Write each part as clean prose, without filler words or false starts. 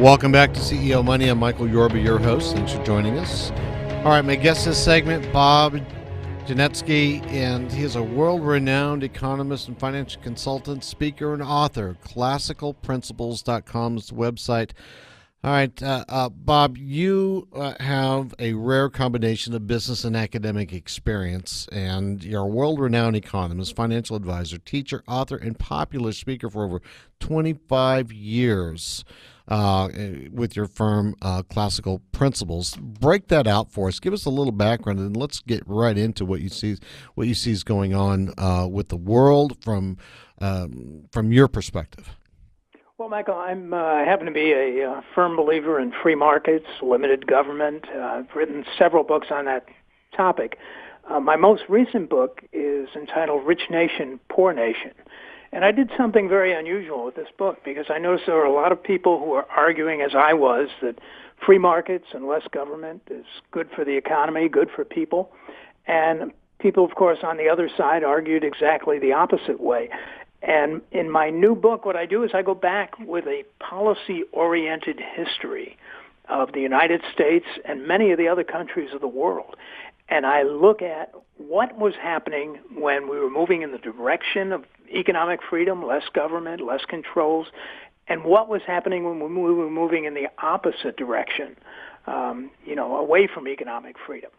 Welcome back to CEO Money. I'm Michael Yorba, your host. Thanks for joining us. All right, my guest this segment, Bob Genetski, and he is a world-renowned economist and financial consultant, speaker, and author. ClassicalPrinciples.com is the website. All right, Bob, you have a rare combination of business and academic experience, and you're a world-renowned economist, financial advisor, teacher, author, and popular speaker for over 25 years with your firm, Classical Principles. Break that out for us. Give us a little background, and let's get right into what you see is going on with the world from your perspective. Well, Michael, I happen to be a firm believer in free markets, limited government. I've written several books on that topic. My most recent book is entitled Rich Nation, Poor Nation. And I did something very unusual with this book because I noticed there were a lot of people who were arguing, as I was, that free markets and less government is good for the economy, good for people. And people, of course, on the other side argued exactly the opposite way. And in my new book, what I do is I go back with a policy-oriented history of the United States and many of the other countries of the world. And I look at what was happening when we were moving in the direction of economic freedom, less government, less controls, and what was happening when we were moving in the opposite direction, away from economic freedom.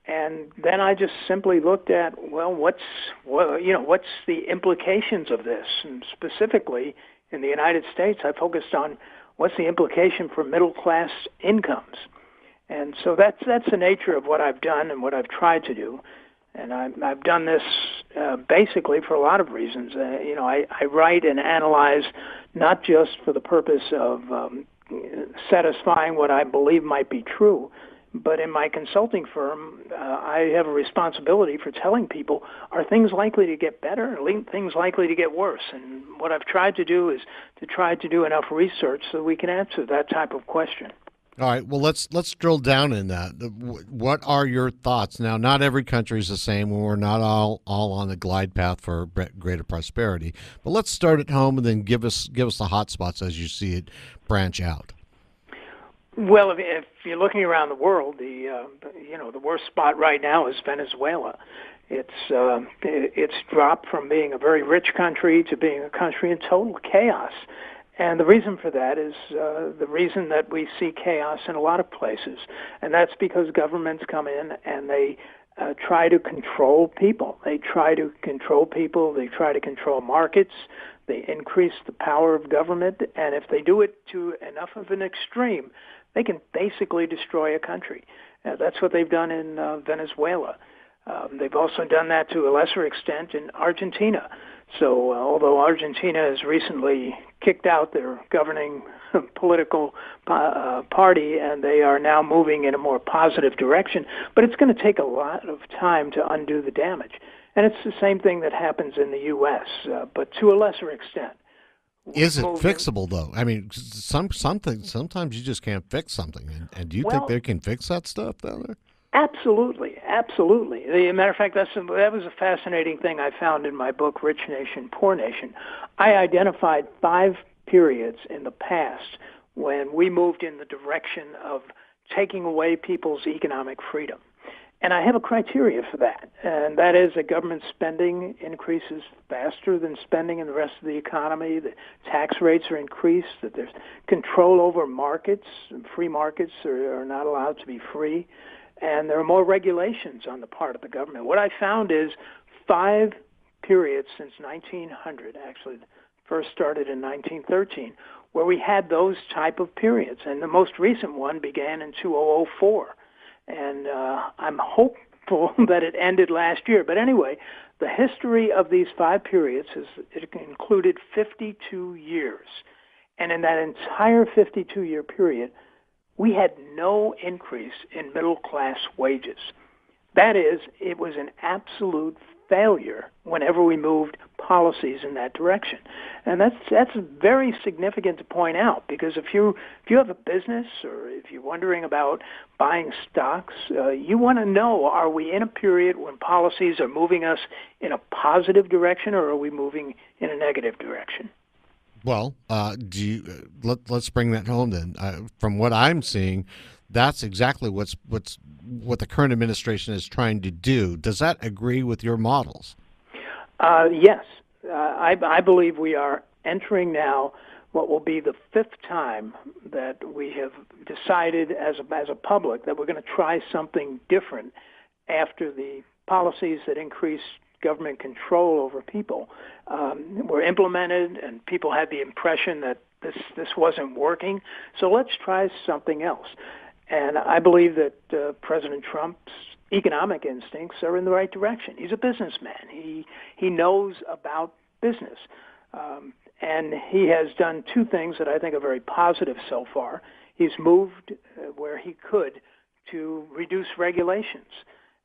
And then I just simply looked at, what's the implications of this? And specifically in the United States, I focused on what's the implication for middle-class incomes. And so that's the nature of what I've done and what I've tried to do. And I've done this basically for a lot of reasons. I write and analyze not just for the purpose of satisfying what I believe might be true, but in my consulting firm, I have a responsibility for telling people, are things likely to get better or things likely to get worse? And what I've tried to do is to try to do enough research so we can answer that type of question. All right, well, let's drill down in that. What are your thoughts? Now, not every country is the same, and we're not all on the glide path for greater prosperity. But let's start at home and then give us the hot spots as you see it branch out. Well, if you're looking around the world, the worst spot right now is Venezuela. It's dropped from being a very rich country to being a country in total chaos. And the reason for that is the reason that we see chaos in a lot of places. And that's because governments come in and they try to control people. They try to control people. They try to control markets. They increase the power of government. And if they do it to enough of an extreme, they can basically destroy a country. That's what they've done in Venezuela. They've also done that to a lesser extent in Argentina. So although Argentina has recently kicked out their governing political party and they are now moving in a more positive direction, but it's going to take a lot of time to undo the damage. And it's the same thing that happens in the U.S., but to a lesser extent. Is it fixable, though? I mean, sometimes you just can't fix something. And do you think they can fix that stuff down there? Absolutely, absolutely. As a matter of fact, that was a fascinating thing I found in my book, Rich Nation, Poor Nation. I identified 5 periods in the past when we moved in the direction of taking away people's economic freedom. And I have a criteria for that, and that is that government spending increases faster than spending in the rest of the economy, that tax rates are increased, that there's control over markets, and free markets are not allowed to be free, and there are more regulations on the part of the government. What I found is 5 periods since 1900, actually first started in 1913, where we had those type of periods, and the most recent one began in 2004. And I'm hopeful that it ended last year. But anyway, the history of these 5 periods it included 52 years. And in that entire 52-year period, we had no increase in middle-class wages. That is, it was an absolute failure whenever we moved policies in that direction. And that's very significant to point out, because if you have a business or if you're wondering about buying stocks, you want to know, are we in a period when policies are moving us in a positive direction, or are we moving in a negative direction? Well, let's bring that home then. From what I'm seeing, that's exactly what the current administration is trying to do. Does that agree with your models? Yes, I believe we are entering now what will be the fifth time that we have decided as a public that we're going to try something different after the policies that increase government control over people were implemented, and people had the impression that this wasn't working. So let's try something else. And I believe that President Trump's economic instincts are in the right direction. He's a businessman. He knows about business. And he has done two things that I think are very positive so far. He's moved where he could to reduce regulations.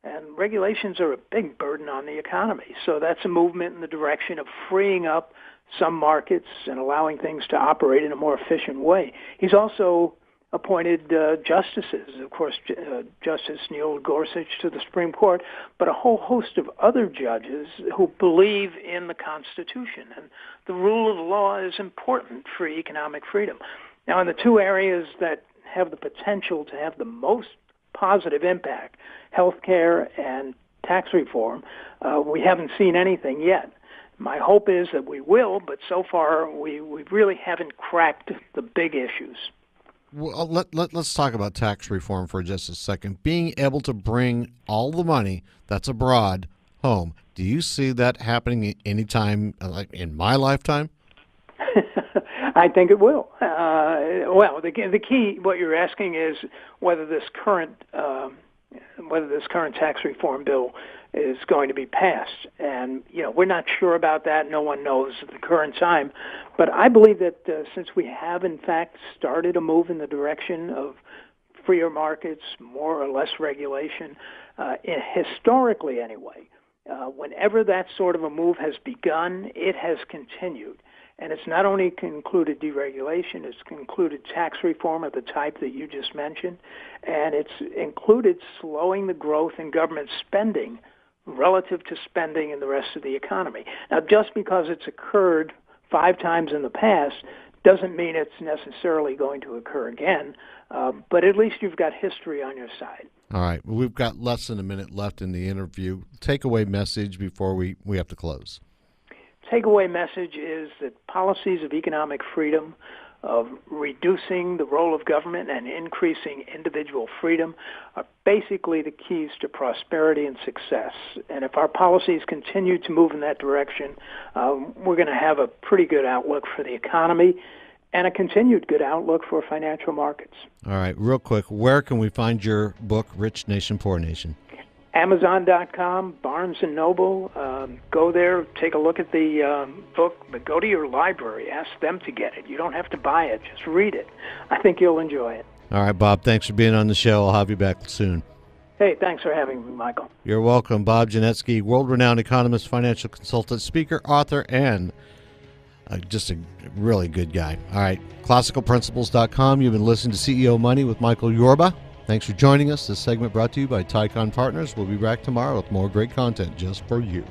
And regulations are a big burden on the economy. So that's a movement in the direction of freeing up some markets and allowing things to operate in a more efficient way. He's also appointed justices, of course, Justice Neil Gorsuch to the Supreme Court, but a whole host of other judges who believe in the Constitution. And the rule of law is important for economic freedom. Now, in the two areas that have the potential to have the most positive impact, healthcare and tax reform, we haven't seen anything yet. My hope is that we will, but so far we really haven't cracked the big issues. Well, let's talk about tax reform for just a second. Being able to bring all the money that's abroad home, do you see that happening anytime, like in my lifetime? I think it will. Well, the key, what you're asking is whether this current tax reform bill is going to be passed. And, we're not sure about that. No one knows at the current time. But I believe that since we have, in fact, started a move in the direction of freer markets, more or less regulation, historically anyway, whenever that sort of a move has begun, it has continued. And it's not only included deregulation, it's included tax reform of the type that you just mentioned, and it's included slowing the growth in government spending relative to spending in the rest of the economy. Now, just because it's occurred 5 times in the past doesn't mean it's necessarily going to occur again, but at least you've got history on your side. All right. Well, we've got less than a minute left in the interview. Takeaway message before we have to close. Takeaway message is that policies of economic freedom, of reducing the role of government and increasing individual freedom are basically the keys to prosperity and success. And if our policies continue to move in that direction, we're going to have a pretty good outlook for the economy and a continued good outlook for financial markets. All right, real quick, where can we find your book, Rich Nation, Poor Nation? Amazon.com, Barnes & Noble. Go there, take a look at the book, but go to your library. Ask them to get it. You don't have to buy it. Just read it. I think you'll enjoy it. All right, Bob, thanks for being on the show. I'll have you back soon. Hey, thanks for having me, Michael. You're welcome. Bob Genetski, world-renowned economist, financial consultant, speaker, author, and just a really good guy. All right, classicalprinciples.com. You've been listening to CEO Money with Michael Yorba. Thanks for joining us. This segment brought to you by Tycon Partners. We'll be back tomorrow with more great content just for you.